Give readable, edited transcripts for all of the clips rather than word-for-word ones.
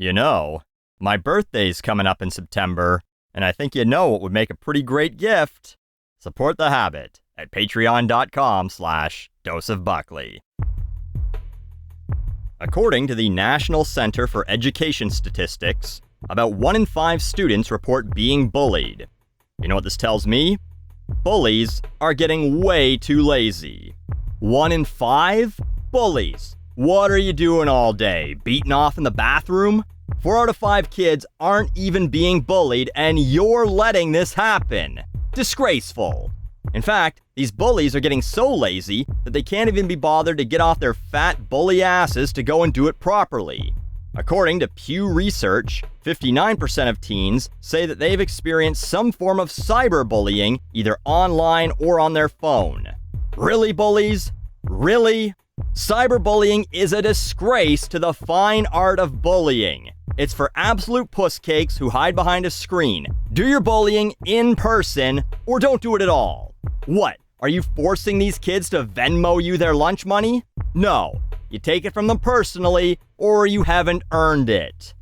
You know, my birthday's coming up in September, and I think you know what would make a pretty great gift. Support the habit at patreon.com/doseofbuckley. According to the National Center for Education Statistics, about 1 in 5 students report being bullied. You know what this tells me? Bullies are getting way too lazy. 1 in 5? Bullies. What are you doing all day? Beating off in the bathroom? 4 out of 5 kids aren't even being bullied, and you're letting this happen. Disgraceful. In fact, these bullies are getting so lazy that they can't even be bothered to get off their fat bully asses to go and do it properly. According to Pew Research, 59% of teens say that they've experienced some form of cyberbullying, either online or on their phone. Really, bullies? Really? Cyberbullying is a disgrace to the fine art of bullying. It's for absolute pusscakes who hide behind a screen. Do your bullying in person, or don't do it at all. What? Are you forcing these kids to Venmo you their lunch money? No. You take it from them personally, or you haven't earned it.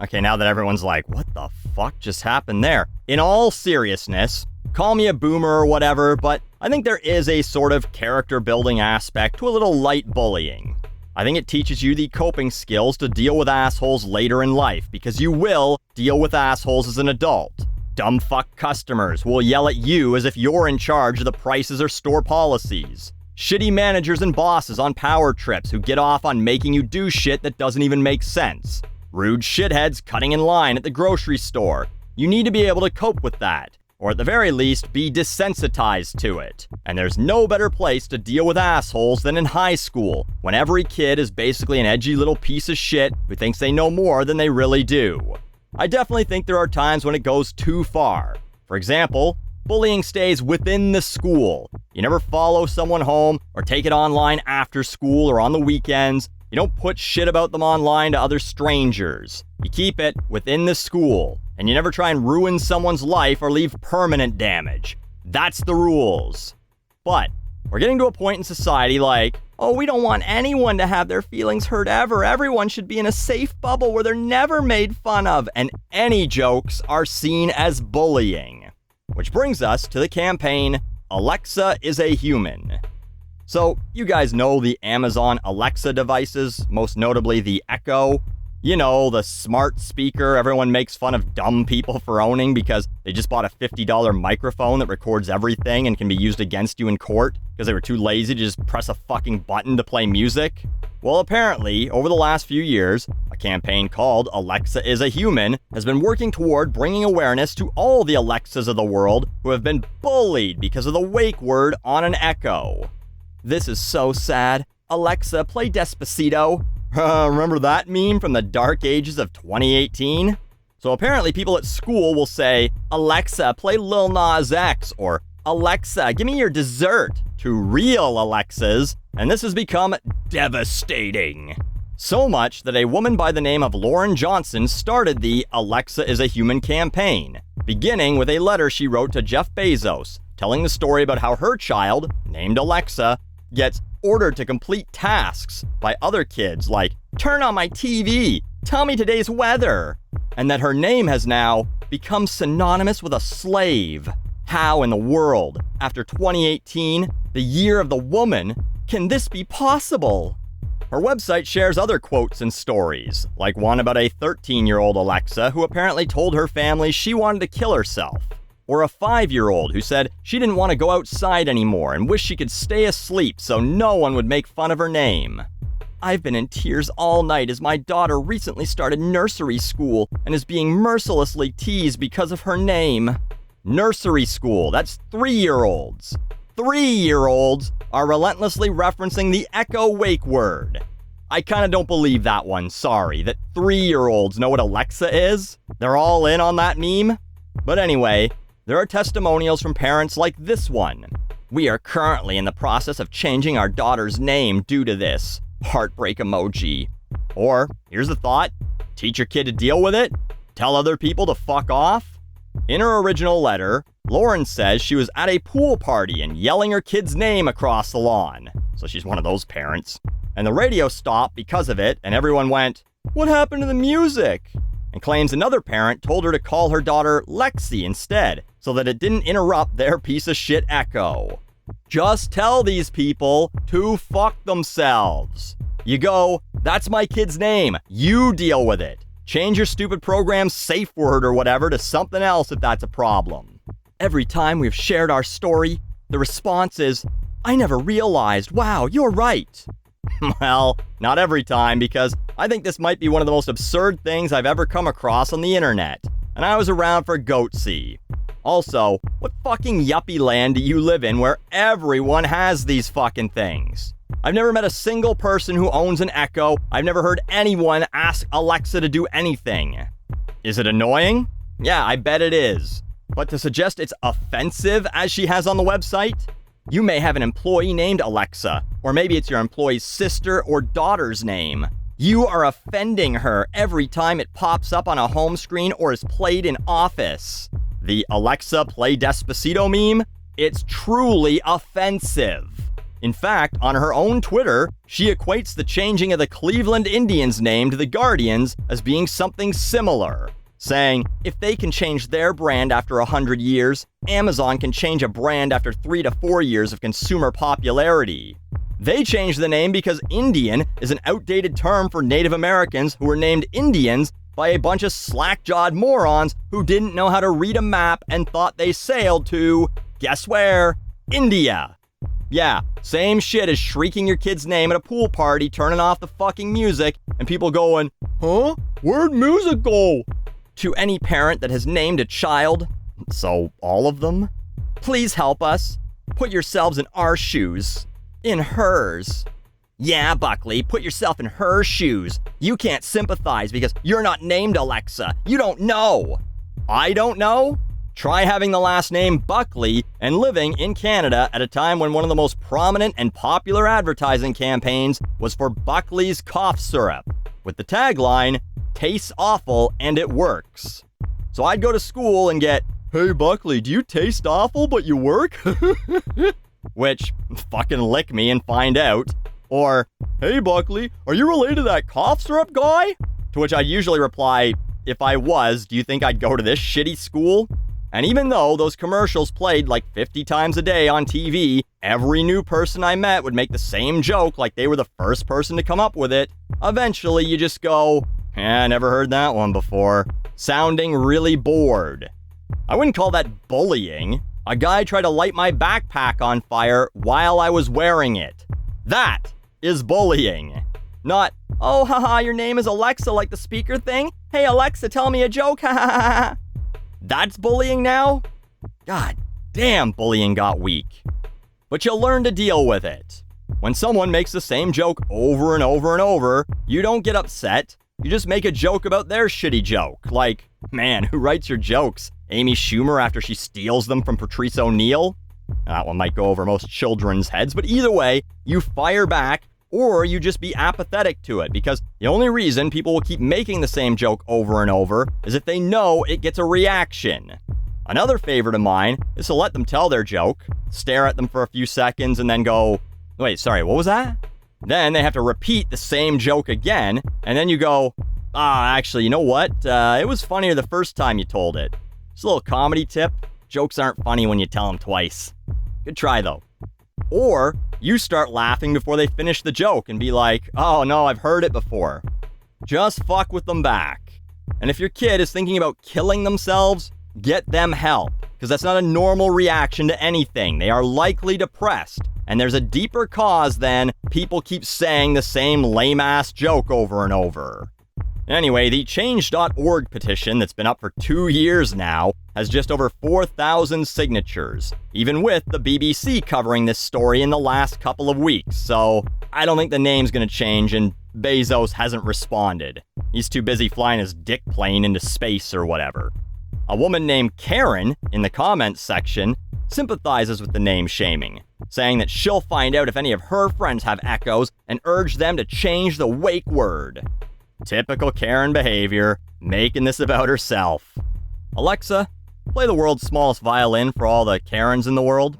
Okay, now that everyone's like, what the fuck just happened there? In all seriousness, call me a boomer or whatever, but I think there is a sort of character building aspect to a little light bullying. I think it teaches you the coping skills to deal with assholes later in life, because you will deal with assholes as an adult. Dumb fuck customers who will yell at you as if you're in charge of the prices or store policies. Shitty managers and bosses on power trips who get off on making you do shit that doesn't even make sense. Rude shitheads cutting in line at the grocery store. You need to be able to cope with that, or at the very least, be desensitized to it. And there's no better place to deal with assholes than in high school, when every kid is basically an edgy little piece of shit who thinks they know more than they really do. I definitely think there are times when it goes too far. For example, bullying stays within the school. You never follow someone home or take it online after school or on the weekends. You don't put shit about them online to other strangers. You keep it within the school, and you never try and ruin someone's life or leave permanent damage. That's the rules. But we're getting to a point in society like, oh, we don't want anyone to have their feelings hurt ever. Everyone should be in a safe bubble where they're never made fun of, and any jokes are seen as bullying. Which brings us to the campaign, Alexa is a Human. So, you guys know the Amazon Alexa devices, most notably the Echo. You know, the smart speaker everyone makes fun of dumb people for owning because they just bought a $50 microphone that records everything and can be used against you in court because they were too lazy to just press a fucking button to play music. Well, apparently, over the last few years, a campaign called Alexa is a Human has been working toward bringing awareness to all the Alexas of the world who have been bullied because of the wake word on an Echo. This is so sad. Alexa, play Despacito. Remember that meme from the dark ages of 2018? So apparently people at school will say, Alexa, play Lil Nas X, or Alexa, give me your dessert, to real Alexas, and this has become devastating. So much that a woman by the name of Lauren Johnson started the Alexa is a Human campaign, beginning with a letter she wrote to Jeff Bezos, telling the story about how her child, named Alexa, gets ordered to complete tasks by other kids like, turn on my TV, tell me today's weather, and that her name has now become synonymous with a slave. How in the world, after 2018, the year of the woman, can this be possible? Her website shares other quotes and stories, like one about a 13-year-old Alexa who apparently told her family she wanted to kill herself. Or a 5-year-old who said she didn't want to go outside anymore and wished she could stay asleep so no one would make fun of her name. I've been in tears all night as my daughter recently started nursery school and is being mercilessly teased because of her name. Nursery school, that's 3-year-olds. 3-year-olds are relentlessly referencing the Echo wake word. I kinda don't believe that one, sorry, that 3-year-olds know what Alexa is. They're all in on that meme. But anyway, there are testimonials from parents like this one. We are currently in the process of changing our daughter's name due to this. Heartbreak emoji. Or, here's a thought, teach your kid to deal with it? Tell other people to fuck off? In her original letter, Lauren says she was at a pool party and yelling her kid's name across the lawn. So she's one of those parents. And the radio stopped because of it, and everyone went, What happened to the music? And claims another parent told her to call her daughter Lexi instead, so that it didn't interrupt their piece of shit Echo. Just tell these people to fuck themselves. You go, that's my kid's name, you deal with it. Change your stupid program's safe word or whatever to something else if that's a problem. Every time we've shared our story, the response is, I never realized, wow, you're right. Well, not every time, because I think this might be one of the most absurd things I've ever come across on the internet, and I was around for Goatsy. Also, what fucking yuppie land do you live in where everyone has these fucking things? I've never met a single person who owns an Echo. I've never heard anyone ask Alexa to do anything. Is it annoying? Yeah, I bet it is. But to suggest it's offensive, as she has on the website? You may have an employee named Alexa, or maybe it's your employee's sister or daughter's name. You are offending her every time it pops up on a home screen or is played in Office. The Alexa play Despacito meme? It's truly offensive. In fact, on her own Twitter, she equates the changing of the Cleveland Indians name to the Guardians as being something similar, saying, if they can change their brand after 100 years, Amazon can change a brand after 3 to 4 years of consumer popularity. They changed the name because Indian is an outdated term for Native Americans who were named Indians by a bunch of slack-jawed morons who didn't know how to read a map and thought they sailed to, guess where? India. Yeah, same shit as shrieking your kid's name at a pool party, turning off the fucking music, and people going, huh? Where'd music go? To any parent that has named a child, so all of them, please help us. Put yourselves in our shoes. In hers. Yeah, Buckley, put yourself in her shoes. You can't sympathize because you're not named Alexa. You don't know. I don't know? Try having the last name Buckley and living in Canada at a time when one of the most prominent and popular advertising campaigns was for Buckley's cough syrup, with the tagline, tastes awful and it works. So I'd go to school and get, hey Buckley, do you taste awful but you work? Which, fucking lick me and find out. Or, hey Buckley, are you related to that cough syrup guy? To which I'd usually reply, if I was, do you think I'd go to this shitty school? And even though those commercials played like 50 times a day on TV, every new person I met would make the same joke like they were the first person to come up with it. Eventually you just go, I never heard that one before, sounding really bored. I wouldn't call that bullying. A guy tried to light my backpack on fire while I was wearing it. That is bullying. Not, oh haha, your name is Alexa like the speaker thing? Hey Alexa, tell me a joke, ha ha ha ha. That's bullying now? God damn, bullying got weak. But you'll learn to deal with it. When someone makes the same joke over and over and over, you don't get upset. You just make a joke about their shitty joke. Like, man, who writes your jokes? Amy Schumer after she steals them from Patrice O'Neill? That one might go over most children's heads, but either way, you fire back, or you just be apathetic to it, because the only reason people will keep making the same joke over and over is if they know it gets a reaction. Another favorite of mine is to let them tell their joke, stare at them for a few seconds, and then go, wait, sorry, what was that? Then they have to repeat the same joke again, and then you go, actually, you know what? It was funnier the first time you told it. Just a little comedy tip. Jokes aren't funny when you tell them twice. Good try, though. Or you start laughing before they finish the joke and be like, oh no, I've heard it before. Just fuck with them back. And if your kid is thinking about killing themselves, get them help, because that's not a normal reaction to anything. They are likely depressed, and there's a deeper cause than people keep saying the same lame-ass joke over and over. Anyway, the Change.org petition that's been up for 2 years now has just over 4,000 signatures, even with the BBC covering this story in the last couple of weeks. So I don't think the name's gonna change, and Bezos hasn't responded. He's too busy flying his dick plane into space or whatever. A woman named Karen in the comments section sympathizes with the name shaming, saying that she'll find out if any of her friends have Echoes and urge them to change the wake word. Typical Karen behavior, making this about herself. Alexa, play the world's smallest violin for all the Karens in the world.